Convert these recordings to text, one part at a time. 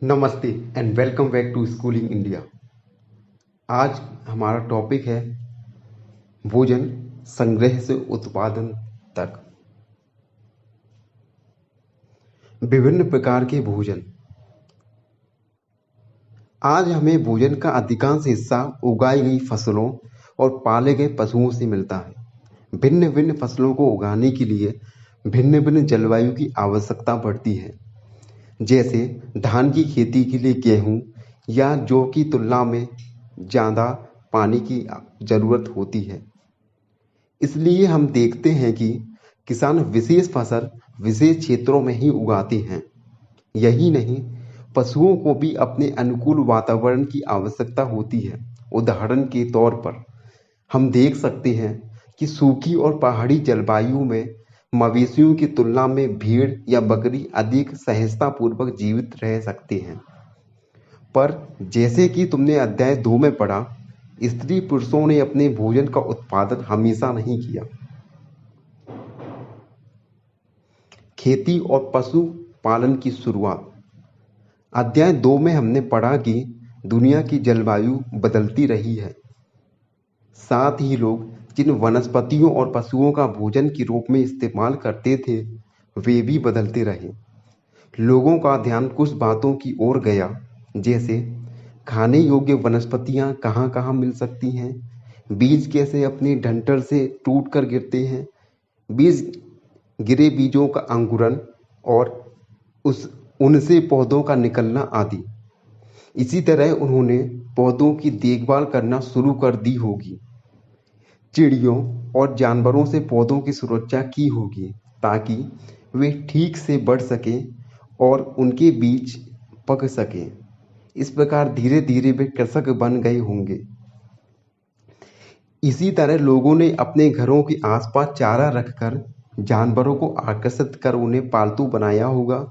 नमस्ते and welcome back to schooling India. आज हमारा टॉपिक है भोजन संग्रह से उत्पादन तक। विभिन्न प्रकार के भोजन। आज हमें भोजन का अधिकांश हिस्सा उगाई गई फसलों और पाले गए पशुओं से मिलता है। भिन्न भिन्न फसलों को उगाने के लिए भिन्न भिन्न जलवायु की आवश्यकता पड़ती है। जैसे धान की खेती के लिए गेहूं या जौ की तुलना में ज़्यादा पानी की ज़रूरत होती है। इसलिए हम देखते हैं कि किसान विशेष फसल विशेष क्षेत्रों में ही उगाते हैं। यही नहीं, पशुओं को भी अपने अनुकूल वातावरण की आवश्यकता होती है। उदाहरण के तौर पर हम देख सकते हैं कि सूखी और पहाड़ी जलवायु में मवेशियों की तुलना में भेड़ या बकरी अधिक सहजतापूर्वक जीवित रह सकते हैं। पर जैसे कि तुमने अध्याय 2 में पढ़ा, स्त्री पुरुषों ने अपने भोजन का उत्पादन हमेशा नहीं किया। खेती और पशु पालन की शुरुआत। अध्याय 2 में हमने पढ़ा कि दुनिया की जलवायु बदलती रही है। साथ ही लोग जिन वनस्पतियों और पशुओं का भोजन के रूप में इस्तेमाल करते थे, वे भी बदलते रहे। लोगों का ध्यान कुछ बातों की ओर गया, जैसे खाने योग्य वनस्पतियां कहाँ कहाँ मिल सकती हैं, बीज कैसे अपने डंठल से टूट कर गिरते हैं, गिरे बीजों का अंकुरन और उनसे पौधों का निकलना आदि। इसी तरह उन्होंने पौधों की देखभाल करना शुरू कर दी होगी। चिड़ियों और जानवरों से पौधों की सुरक्षा की होगी ताकि वे ठीक से बढ़ सकें और उनके बीज पक सकें। इस प्रकार धीरे धीरे वे कृषक बन गए होंगे। इसी तरह लोगों ने अपने घरों के आसपास चारा रखकर जानवरों को आकर्षित कर उन्हें पालतू बनाया होगा।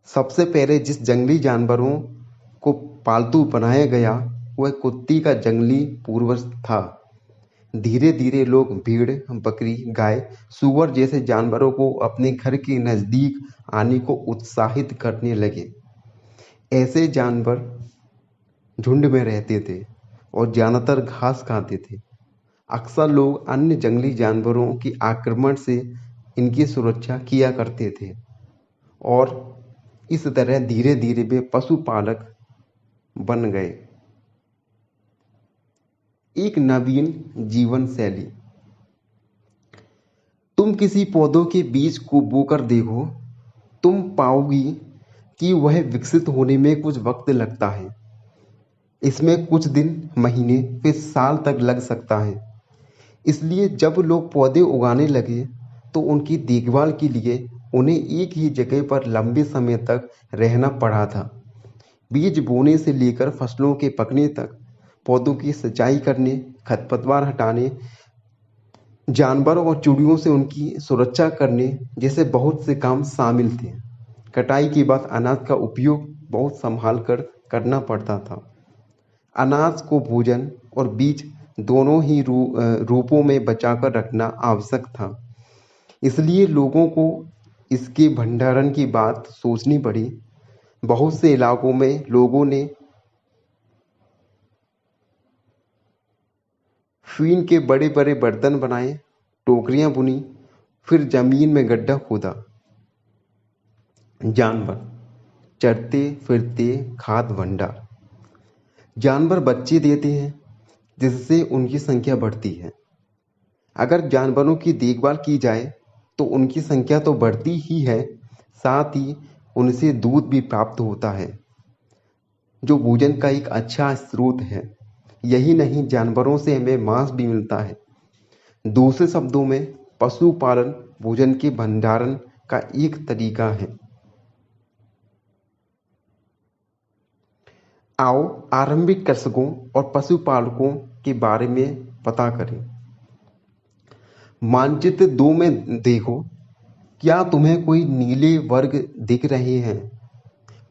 सबसे पहले जिस जंगली जानवरों को पालतू बनाया गया वह कुत्ती का जंगली पूर्वज था। धीरे धीरे लोग भेड़, बकरी, गाय, सूअर जैसे जानवरों को अपने घर के नजदीक आने को उत्साहित करने लगे। ऐसे जानवर झुंड में रहते थे और ज्यादातर घास खाते थे। अक्सर लोग अन्य जंगली जानवरों के आक्रमण से इनकी सुरक्षा किया करते थे और इस तरह धीरे धीरे वे पशुपालक बन गए। एक नवीन जीवन शैली। तुम किसी पौधों के बीज को बोकर देखो, तुम पाओगी कि वह विकसित होने में कुछ वक्त लगता है। इसमें कुछ दिन, महीने, फिर साल तक लग सकता है। इसलिए जब लोग पौधे उगाने लगे तो उनकी देखभाल के लिए उन्हें एक ही जगह पर लंबे समय तक रहना पड़ा था। बीज बोने से लेकर फसलों के पकने तक पौधों की सिंचाई करने, खरपतवार हटाने, जानवरों और चिड़ियों से उनकी सुरक्षा करने जैसे बहुत से काम शामिल थे। कटाई के बाद अनाज का उपयोग बहुत संभाल कर करना पड़ता था। अनाज को भोजन और बीज दोनों ही रूपों में बचाकर रखना आवश्यक था। इसलिए लोगों को इसके भंडारण की बात सोचनी पड़ी। बहुत से इलाकों में लोगों ने फ़ीन के बड़े बड़े बर्तन बनाए, टोकरियां बुनी, फिर जमीन में गड्ढा खोदा। जानवर चरते फिरते खाद्य भंडार। जानवर बच्चे देते हैं जिससे उनकी संख्या बढ़ती है। अगर जानवरों की देखभाल की जाए तो उनकी संख्या तो बढ़ती ही है, साथ ही उनसे दूध भी प्राप्त होता है जो भोजन का एक अच्छा स्रोत है। यही नहीं, जानवरों से हमें मांस भी मिलता है। दूसरे शब्दों में पशुपालन भोजन के भंडारण का एक तरीका है। आओ आरंभिक कृषकों और पशुपालकों के बारे में पता करें। मानचित्र 2 में देखो, क्या तुम्हें कोई नीले वर्ग दिख रहे हैं?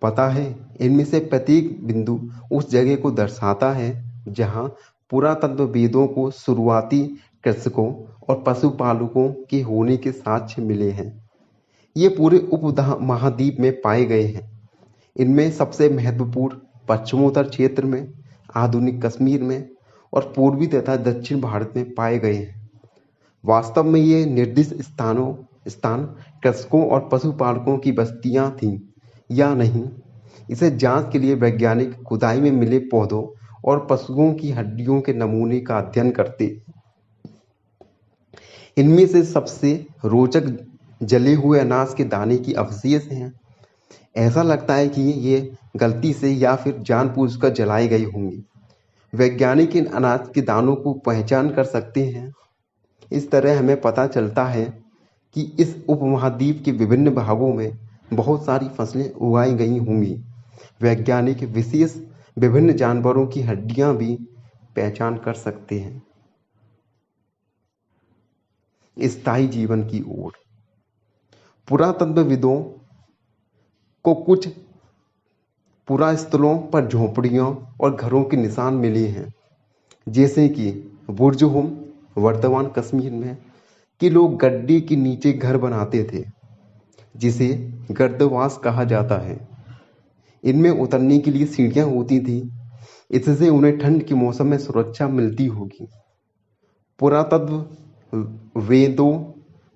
पता है, इनमें से प्रत्येक बिंदु उस जगह को दर्शाता है जहां पुरातत्वविदों को शुरुआती कृषकों और पशुपालकों के होने के साक्ष्य मिले हैं। ये पूरे उपमहाद्वीप में पाए गए हैं। इनमें सबसे महत्वपूर्ण पश्चिमोत्तर क्षेत्र में, आधुनिक कश्मीर में और पूर्वी तथा दक्षिण भारत में पाए गए हैं। वास्तव में ये निर्दिष्ट स्थान कृषकों और पशुपालकों की बस्तियां थीं या नहीं, इसे जांच के लिए वैज्ञानिक खुदाई में मिले पौधों और पशुओं की हड्डियों के नमूने का अध्ययन करते। इनमें से सबसे रोचक जले हुए अनाज के दाने की अवशेष हैं। ऐसा लगता है कि ये गलती से या फिर जानबूझकर जलाए गए होंगे। वैज्ञानिक इन अनाज के दानों को पहचान कर सकते हैं। इस तरह हमें पता चलता है कि इस उपमहाद्वीप के विभिन्न भागों में बहुत सारी फसलें उगाई गई होंगी। वैज्ञानिक विशेष विभिन्न जानवरों की हड्डियां भी पहचान कर सकते हैं। स्थायी जीवन की ओर पुरातत्वविदों को कुछ पुरास्थलों पर झोपड़ियों और घरों के निशान मिले हैं, जैसे कि बुर्जहुम वर्तमान कश्मीर में कि लोग गड्ढे के नीचे घर बनाते थे, जिसे गर्दवास कहा जाता है। इनमें उतरने के लिए सीढ़ियां होती थी, इससे उन्हें ठंड के मौसम में सुरक्षा मिलती होगी। पुरातत्व वेदों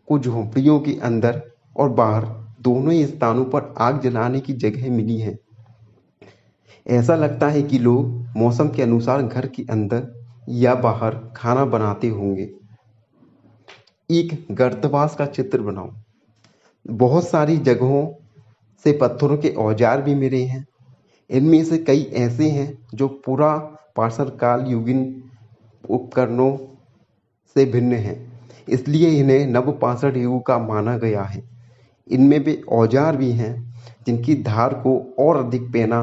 को झोपड़ियों के अंदर और बाहर दोनों ही स्थानों पर आग जलाने की जगह मिली है। ऐसा लगता है कि लोग मौसम के अनुसार घर के अंदर या बाहर खाना बनाते होंगे। एक गर्तवास का चित्र बनाओ। बहुत सारी जगहों से पत्थरों के औजार भी मिले हैं। इनमें से कई ऐसे हैं जो पूरा पाषाण काल युगीन उपकरणों से भिन्न हैं, इसलिए इन्हें नवपाषाण युग का माना गया है। इनमें वे औजार भी हैं जिनकी धार को और अधिक पैना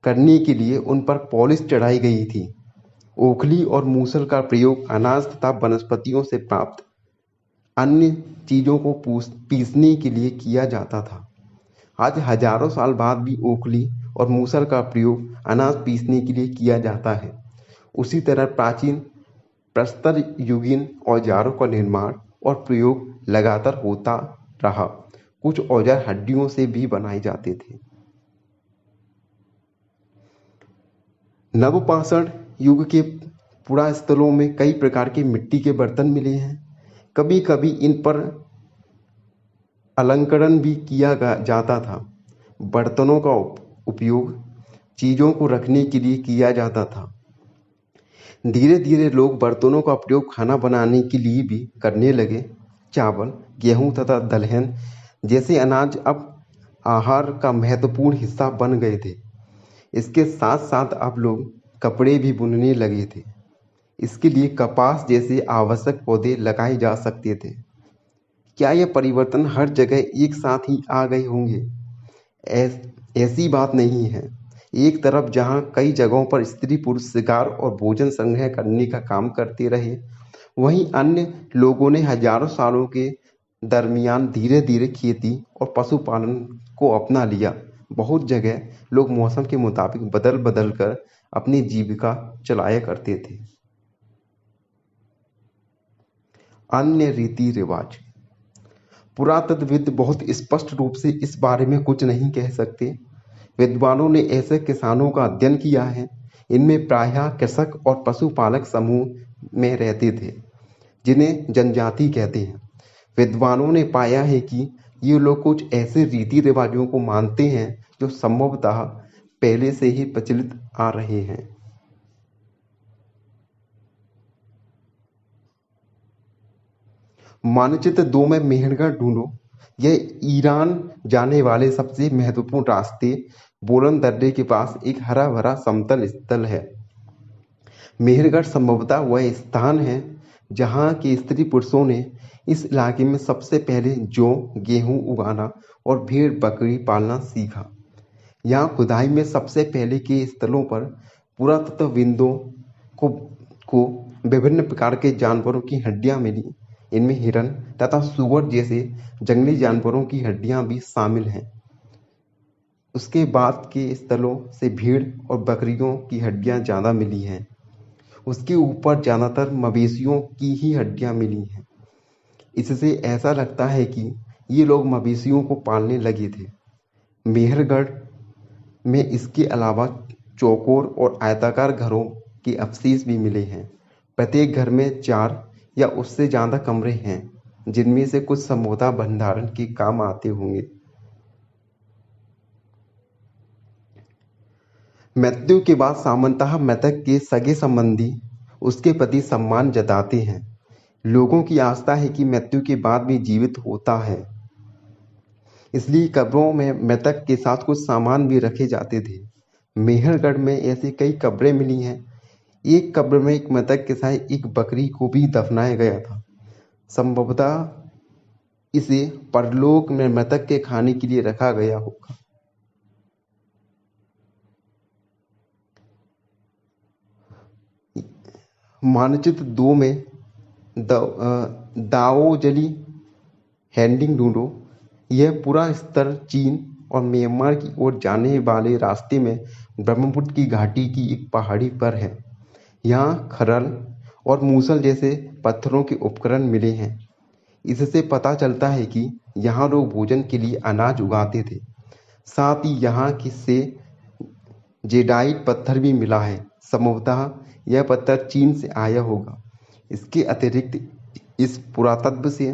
करने के लिए उन पर पॉलिश चढ़ाई गई थी। ओखली और मूसल का प्रयोग अनाज तथा वनस्पतियों से प्राप्त अन्य चीजों को पीसने के लिए किया जाता था। आज हजारों साल बाद भी ओखली और मूसल का प्रयोग अनाज पीसने के लिए किया जाता है। उसी तरह प्राचीन प्रस्तर युगीन औजारों का निर्माण और प्रयोग लगातार होता रहा। कुछ औजार हड्डियों से भी बनाए जाते थे। नवपाषाण युग के पुरास्थलों में कई प्रकार के मिट्टी के बर्तन मिले हैं। कभी कभी इन पर अलंकरण भी किया जाता था। बर्तनों का उपयोग चीजों को रखने के लिए किया जाता था। धीरे धीरे लोग बर्तनों का प्रयोग खाना बनाने के लिए भी करने लगे। चावल, गेहूं तथा दलहन जैसे अनाज अब आहार का महत्वपूर्ण हिस्सा बन गए थे। इसके साथ साथ अब लोग कपड़े भी बुनने लगे थे। इसके लिए कपास जैसे आवश्यक पौधे लगाए जा सकते थे। क्या यह परिवर्तन हर जगह एक साथ ही आ गए होंगे? ऐसी बात नहीं है। एक तरफ जहां कई जगहों पर स्त्री पुरुष शिकार और भोजन संग्रह करने का काम करते रहे, वहीं अन्य लोगों ने हजारों सालों के दरमियान धीरे धीरे खेती और पशुपालन को अपना लिया। बहुत जगह लोग मौसम के मुताबिक बदल बदल कर अपनी जीविका चलाया करते थे। अन्य रीति रिवाज। पुरातत्वविद बहुत स्पष्ट रूप से इस बारे में कुछ नहीं कह सकते। विद्वानों ने ऐसे किसानों का अध्ययन किया है। इनमें प्रायः कृषक और पशुपालक समूह में रहते थे, जिन्हें जनजाति कहते हैं। विद्वानों ने पाया है कि ये लोग कुछ ऐसे रीति रिवाजों को मानते हैं जो संभवतः पहले से ही प्रचलित आ रहे हैं। मानचित्र 2 में मेहरगढ़ ढूंढो। यह ईरान जाने वाले सबसे महत्वपूर्ण रास्ते बोलन दर्रे के पास एक हरा भरा समतल स्थल है। मेहरगढ़ संभवतः वह स्थान है जहां के स्त्री पुरुषों ने इस इलाके में सबसे पहले जौ, गेहूं उगाना और भेड़ बकरी पालना सीखा। यहाँ खुदाई में सबसे पहले के स्थलों पर पुरातत्वविदों को विभिन्न प्रकार के जानवरों की हड्डियां मिली। इनमें हिरन तथा सूअर जैसे जंगली जानवरों की हड्डियां भी शामिल हैं। उसके बाद के स्थलों से भेड़ और बकरियों की हड्डियां ज़्यादा मिली हैं। उसके ऊपर ज़्यादातर मवेशियों की ही हड्डियां मिली हैं। इससे ऐसा लगता है कि ये लोग मवेशियों को पालने लगे थे। मेहरगढ़ में इसके अलावा चौकोर और आयताकार घरों के अवशेष भी मिले हैं। प्रत्येक घर में 4 या उससे ज़्यादा कमरे हैं, जिनमें से कुछ संभवतः भंडारण के काम आते होंगे। मृत्यु के बाद सामान्यतः मृतक के सगे संबंधी उसके प्रति सम्मान जताते हैं। लोगों की आस्था है कि मृत्यु के बाद भी जीवित होता है, इसलिए कब्रों में मृतक के साथ कुछ सामान भी रखे जाते थे। मेहरगढ़ में ऐसी कई कब्रें मिली हैं। एक कब्र में एक मृतक के साथ एक बकरी को भी दफनाया गया था। संभवतः इसे परलोक में मृतक के खाने के लिए रखा गया होगा। मानचित्र 2 में दाओजली हैंडिंग ढूंढो। यह पूरा स्तर चीन और म्यांमार की ओर जाने वाले रास्ते में ब्रह्मपुत्र की घाटी की एक पहाड़ी पर है। यहाँ खरल और मूसल जैसे पत्थरों के उपकरण मिले हैं। इससे पता चलता है कि यहाँ लोग भोजन के लिए अनाज उगाते थे। साथ ही यहाँ से जेडाइट पत्थर भी मिला है। संभवतः यह पत्थर चीन से आया होगा। इसके अतिरिक्त इस पुरातत्व से